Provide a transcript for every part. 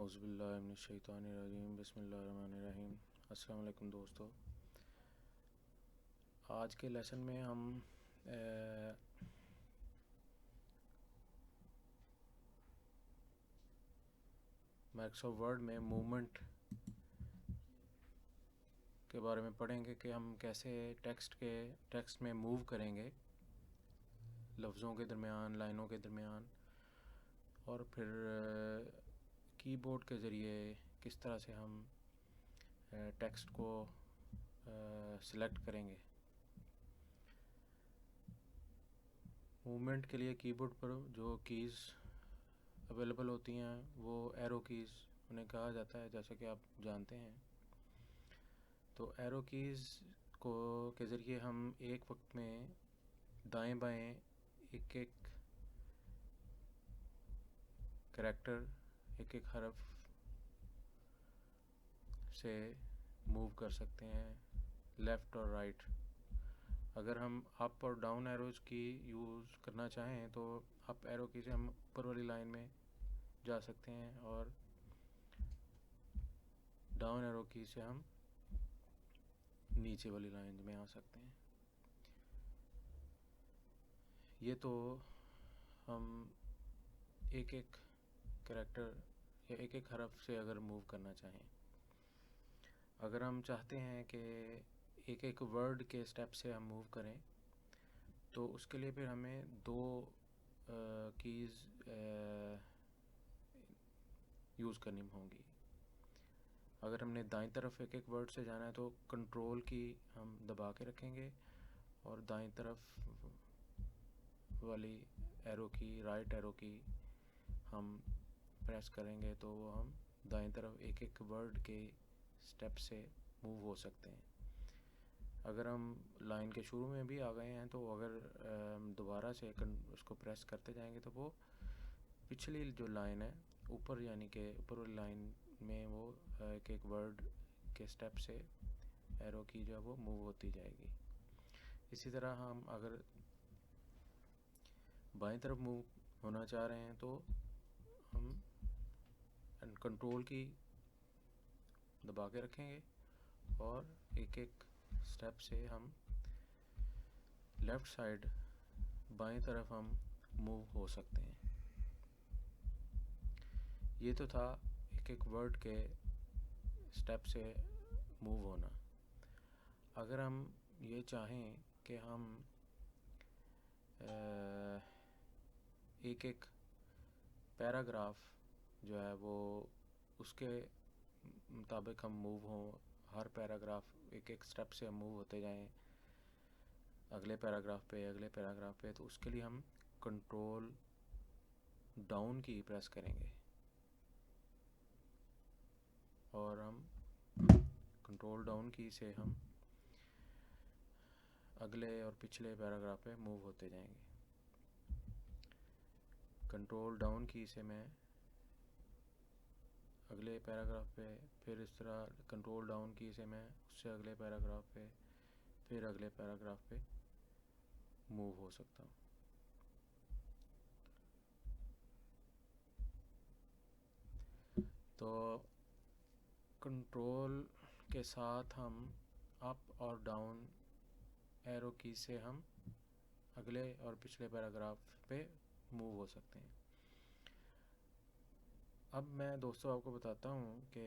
औज़ुबिल्लाहि मिनश्शैतानिर्रजीम बिस्मिल्लाहिर्रहमानिर्रहीम। अस्सलाम वालेकुम दोस्तों। आज के लेसन में हम माइक्रोसॉफ्ट वर्ड में मूवमेंट के बारे में पढ़ेंगे कि हम कैसे टेक्स्ट में मूव करेंगे, लफ्ज़ों के दरमियान, लाइनों के दरमियान, और फिर कीबोर्ड के ज़रिए किस तरह से हम टेक्स्ट को सिलेक्ट करेंगे। मूवमेंट के लिए कीबोर्ड पर जो कीज़ अवेलेबल होती हैं वो एरो कीज़ उन्हें कहा जाता है, जैसे कि आप जानते हैं। तो एरो कीज़ को के ज़रिए हम एक वक्त में दाएं बाएं एक एक करैक्टर, एक एक हरफ से मूव कर सकते हैं, लेफ़्ट और राइट। अगर हम अप और डाउन एरोज की यूज़ करना चाहें तो अप एरो की से हम ऊपर वाली लाइन में जा सकते हैं और डाउन एरो की से हम नीचे वाली लाइन में आ सकते हैं। ये तो हम एक एक करैक्टर या एक एक हरफ से अगर मूव करना चाहें। अगर हम चाहते हैं कि एक एक वर्ड के स्टेप से हम मूव करें तो उसके लिए फिर हमें दो कीज़ यूज़ करनी होंगी। अगर हमने दाईं तरफ एक एक वर्ड से जाना है तो कंट्रोल की हम दबा के रखेंगे और दाईं तरफ वाली एरो की, राइट एरो की हम प्रेस करेंगे तो वो हम दाईं तरफ एक एक वर्ड के स्टेप से मूव हो सकते हैं। अगर हम लाइन के शुरू में भी आ गए हैं तो अगर दोबारा से उसको प्रेस करते जाएंगे तो वो पिछली जो लाइन है ऊपर, यानी कि ऊपर वाली लाइन में वो एक एक वर्ड के स्टेप से एरो की जो है वो मूव होती जाएगी। इसी तरह हम अगर बाएं तरफ मूव होना चाह रहे हैं तो हम कंट्रोल की दबा के रखेंगे और एक एक स्टेप से हम लेफ़्ट साइड बाएं तरफ हम मूव हो सकते हैं। ये तो था एक एक वर्ड के स्टेप से मूव होना। अगर हम ये चाहें कि हम एक एक पैराग्राफ जो है वो उसके मुताबिक हम मूव हों, हर पैराग्राफ एक एक स्टेप से हम मूव होते जाएं अगले पैराग्राफ पे, तो उसके लिए हम कंट्रोल डाउन की प्रेस करेंगे और हम कंट्रोल डाउन की से हम अगले और पिछले पैराग्राफ पे मूव होते जाएंगे। कंट्रोल डाउन की से मैं अगले पैराग्राफ पे, फिर इस तरह कंट्रोल डाउन की से मैं उससे अगले पैराग्राफ पे, फिर अगले पैराग्राफ पे मूव हो सकता हूँ। तो कंट्रोल के साथ हम अप और डाउन एरो की से हम अगले और पिछले पैराग्राफ पे मूव हो सकते हैं। अब मैं दोस्तों आपको बताता हूँ कि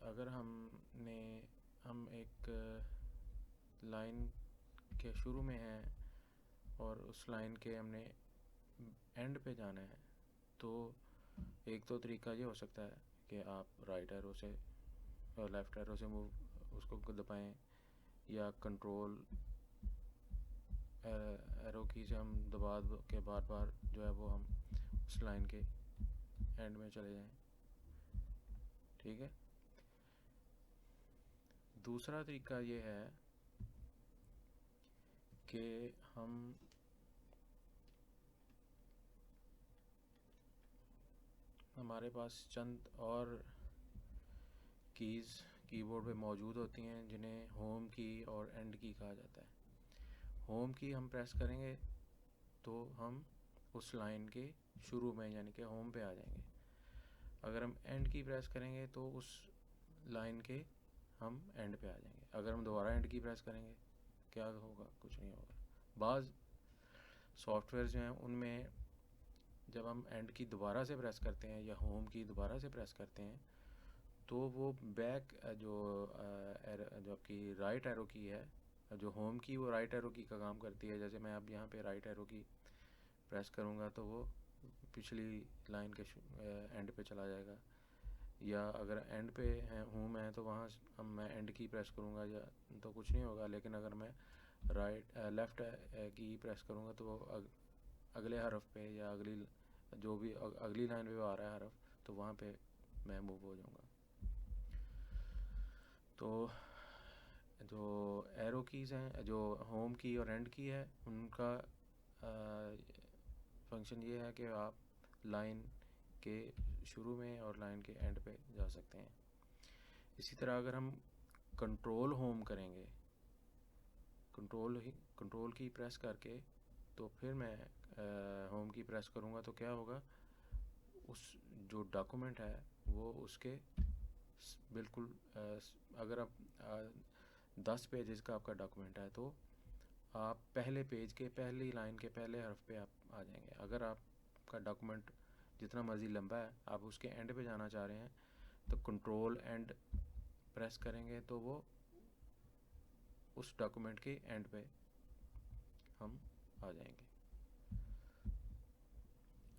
अगर हम एक लाइन के शुरू में हैं और उस लाइन के हमने एंड पे जाना है तो एक तो तरीका ये हो सकता है कि आप राइट एरो से और लेफ़्ट एरो से मूव उसको दबाएं, या कंट्रोल एरो की से हम दबा के बार बार जो है वो हम उस लाइन के एंड में चले जाएं। ठीक है। दूसरा तरीका ये है कि हमारे पास चंद और कीज़ कीबोर्ड पे मौजूद होती हैं जिन्हें होम की और एंड की कहा जाता है। होम की हम प्रेस करेंगे तो हम उस लाइन के शुरू में, यानी कि होम पे आ जाएंगे। अगर हम एंड की प्रेस करेंगे तो उस लाइन के हम एंड पे आ जाएंगे। अगर हम दोबारा एंड की प्रेस करेंगे क्या होगा? कुछ नहीं होगा। बाज़ सॉफ्टवेयर जो हैं उनमें जब हम एंड की दोबारा से प्रेस करते हैं या होम की दोबारा से प्रेस करते हैं तो वो बैक जो आपकी राइट एरो की है, जो होम की, वो राइट एरो की का काम करती है। जैसे मैं अब यहाँ पे राइट एरो की प्रेस करूँगा तो वो पिछली लाइन के एंड पे चला जाएगा। या अगर एंड पे है होम है तो वहाँ अब मैं एंड की प्रेस करूँगा या तो कुछ नहीं होगा। लेकिन अगर मैं लेफ़्ट की प्रेस करूँगा तो वो अगले हरफ पे या जो भी अगली लाइन पे आ रहा है हरफ, तो वहाँ पे मैं मूव हो जाऊँगा। तो जो एरो कीज़ हैं, जो होम की और एंड की है, उनका फंक्शन ये है कि आप लाइन के शुरू में और लाइन के एंड पे जा सकते हैं। इसी तरह अगर हम कंट्रोल होम करेंगे, कंट्रोल की प्रेस करके तो फिर मैं होम की प्रेस करूँगा तो क्या होगा? उस जो डॉक्यूमेंट है वो उसके बिल्कुल अगर आप 10 पेजेस का आपका डॉक्यूमेंट है तो आप पहले पेज के पहली लाइन के पहले हरफ पे आप आ जाएंगे। अगर आपका डॉक्यूमेंट जितना मर्ज़ी लंबा है, आप उसके एंड पे जाना चाह रहे हैं तो कंट्रोल एंड प्रेस करेंगे तो वो उस डॉक्यूमेंट के एंड पे हम आ जाएंगे।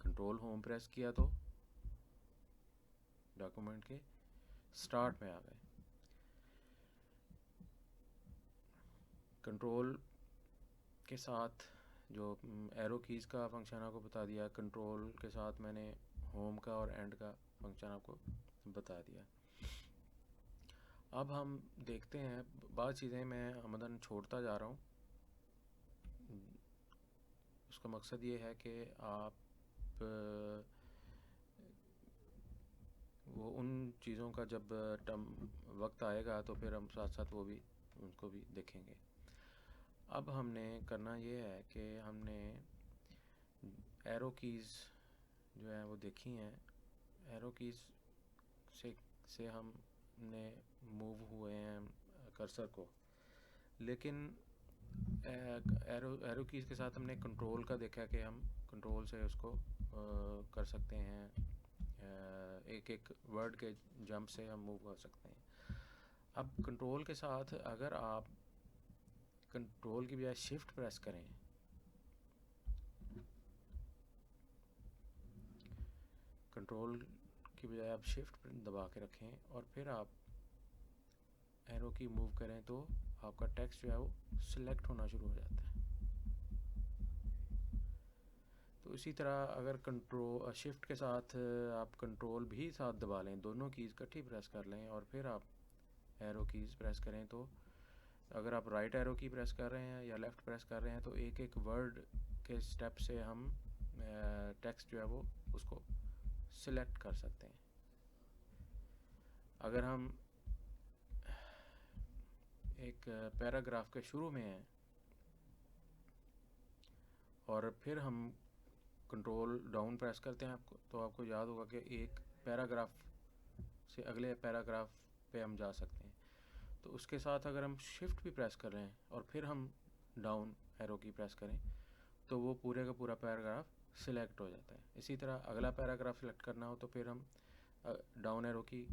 कंट्रोल होम प्रेस किया तो डॉक्यूमेंट के स्टार्ट में आ गए। कंट्रोल के साथ जो एरो कीज़ का फंक्शन आपको बता दिया, कंट्रोल के साथ मैंने होम का और एंड का फंक्शन आपको बता दिया। अब हम देखते हैं, बहुत चीज़ें मैं आमदन छोड़ता जा रहा हूँ। उसका मकसद ये है कि आप वो उन चीज़ों का जब वक्त आएगा तो फिर हम साथ साथ वो भी उनको भी देखेंगे। अब हमने करना ये है कि हमने एरो कीज़ जो है वो देखी हैं। एरो कीज़ से हमने मूव हुए हैं कर्सर को, लेकिन एरो कीज़ के साथ हमने कंट्रोल का देखा कि हम कंट्रोल से उसको कर सकते हैं। एक एक वर्ड के जंप से हम मूव कर सकते हैं। अब कंट्रोल के साथ अगर आप कंट्रोल की बजाय शिफ्ट प्रेस करें, कंट्रोल की बजाय आप शिफ्ट दबा के रखें और फिर आप एरो की मूव करें तो आपका टेक्स्ट जो है वो सिलेक्ट होना शुरू हो जाता है। तो इसी तरह अगर कंट्रोल शिफ्ट के साथ आप कंट्रोल भी साथ दबा लें, दोनों कीज़ इकट्ठी प्रेस कर लें और फिर आप एरो कीज़ प्रेस करें, तो अगर आप राइट एरो की प्रेस कर रहे हैं या लेफ़्ट प्रेस कर रहे हैं तो एक एक वर्ड के स्टेप से हम टेक्स्ट जो है वो उसको सिलेक्ट कर सकते हैं। अगर हम एक पैराग्राफ के शुरू में हैं और फिर हम कंट्रोल डाउन प्रेस करते हैं तो आपको याद होगा कि एक पैराग्राफ से अगले पैराग्राफ पे हम जा सकते हैं। तो उसके साथ अगर हम शिफ्ट भी प्रेस कर रहे हैं और फिर हम डाउन एरो की प्रेस करें तो वो पूरे का पूरा पैराग्राफ सिलेक्ट हो जाता है। इसी तरह अगला पैराग्राफ सिलेक्ट करना हो तो फिर हम डाउन एरो की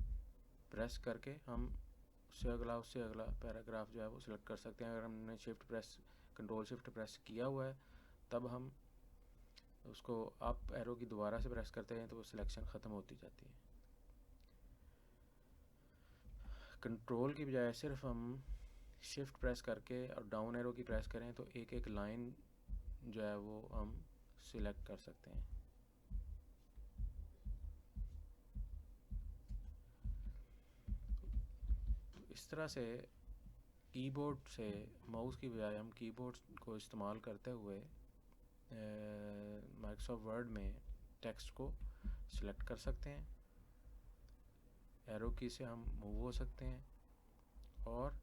प्रेस करके हम उससे अगला पैराग्राफ जो है वो सिलेक्ट कर सकते हैं। अगर हमने कंट्रोल शिफ्ट प्रेस किया हुआ है तब हम उसको अप एरो की दोबारा से प्रेस करते हैं तो वो सिलेक्शन ख़त्म होती जाती है। कंट्रोल की बजाय सिर्फ हम शिफ्ट प्रेस करके और डाउन एरो की प्रेस करें तो एक एक लाइन जो है वो हम सिलेक्ट कर सकते हैं। इस तरह से कीबोर्ड से माउस की बजाय हम कीबोर्ड को इस्तेमाल करते हुए माइक्रोसॉफ्ट वर्ड में टेक्स्ट को सिलेक्ट कर सकते हैं, एरो की से हम मूव हो सकते हैं और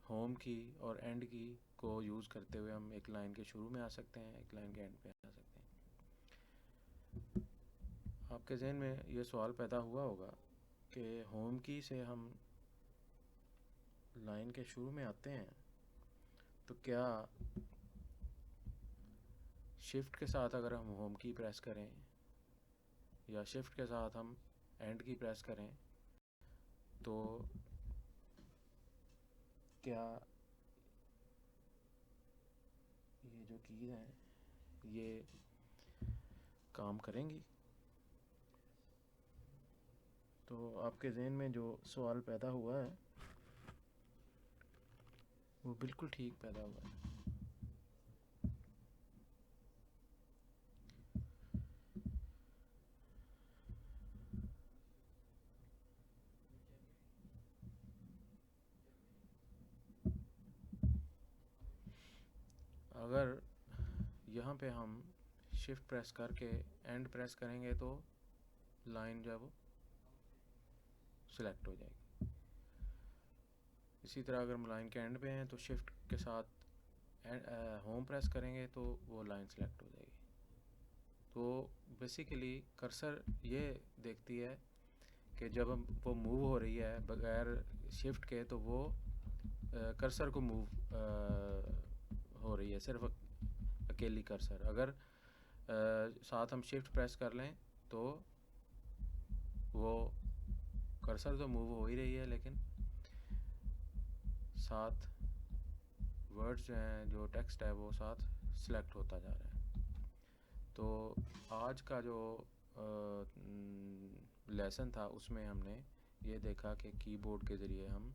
होम की और एंड की को यूज़ करते हुए हम एक लाइन के शुरू में आ सकते हैं, एक लाइन के एंड पे आ सकते हैं। आपके जहन में ये सवाल पैदा हुआ होगा कि होम की से हम लाइन के शुरू में आते हैं तो क्या शिफ्ट के साथ अगर हम होम की प्रेस करें या शिफ्ट के साथ हम एंड की प्रेस करें तो क्या ये जो कीज़ हैं ये काम करेंगी? तो आपके जहन में जो सवाल पैदा हुआ है वो बिल्कुल ठीक पैदा हुआ है। अगर यहाँ पे हम शिफ्ट प्रेस करके एंड प्रेस करेंगे तो लाइन जो है वो सिलेक्ट हो जाएगी। इसी तरह अगर हम लाइन के एंड पे हैं तो शिफ्ट के साथ होम प्रेस करेंगे तो वो लाइन सिलेक्ट हो जाएगी। तो बेसिकली कर्सर ये देखती है कि जब हम वो मूव हो रही है बगैर शिफ्ट के तो वो कर्सर को मूव हो रही है, सिर्फ अकेली कर्सर। अगर साथ हम शिफ्ट प्रेस कर लें तो वो कर्सर तो मूव हो ही रही है लेकिन साथ वर्ड्स जो हैं, जो टेक्स्ट है वो साथ सिलेक्ट होता जा रहा है। तो आज का जो लेसन था उसमें हमने ये देखा कि कीबोर्ड के ज़रिए हम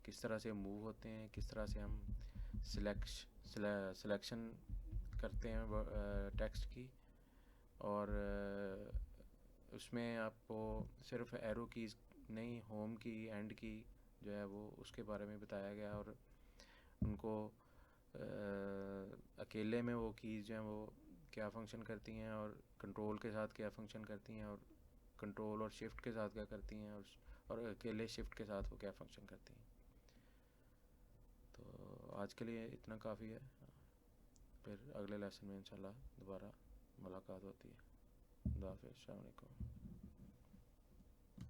किस तरह से मूव होते हैं, किस तरह से हम सिलेक्शन करते हैं टेक्स्ट की, और उसमें आपको सिर्फ एरो कीज़ नहीं, होम की, एंड की जो है वो उसके बारे में बताया गया, और उनको अकेले में वो कीज़ जो हैं वो क्या फ़ंक्शन करती हैं और कंट्रोल के साथ क्या फ़ंक्शन करती हैं, और कंट्रोल और शिफ्ट के साथ क्या करती हैं, और अकेले शिफ्ट के साथ वो क्या फ़ंक्शन करती हैं। तो आज के लिए इतना काफ़ी है, फिर अगले लेसन में इंशाल्लाह दोबारा मुलाकात होती है। खुदा हाफ़िज़, अस्सलाम वालेकुम।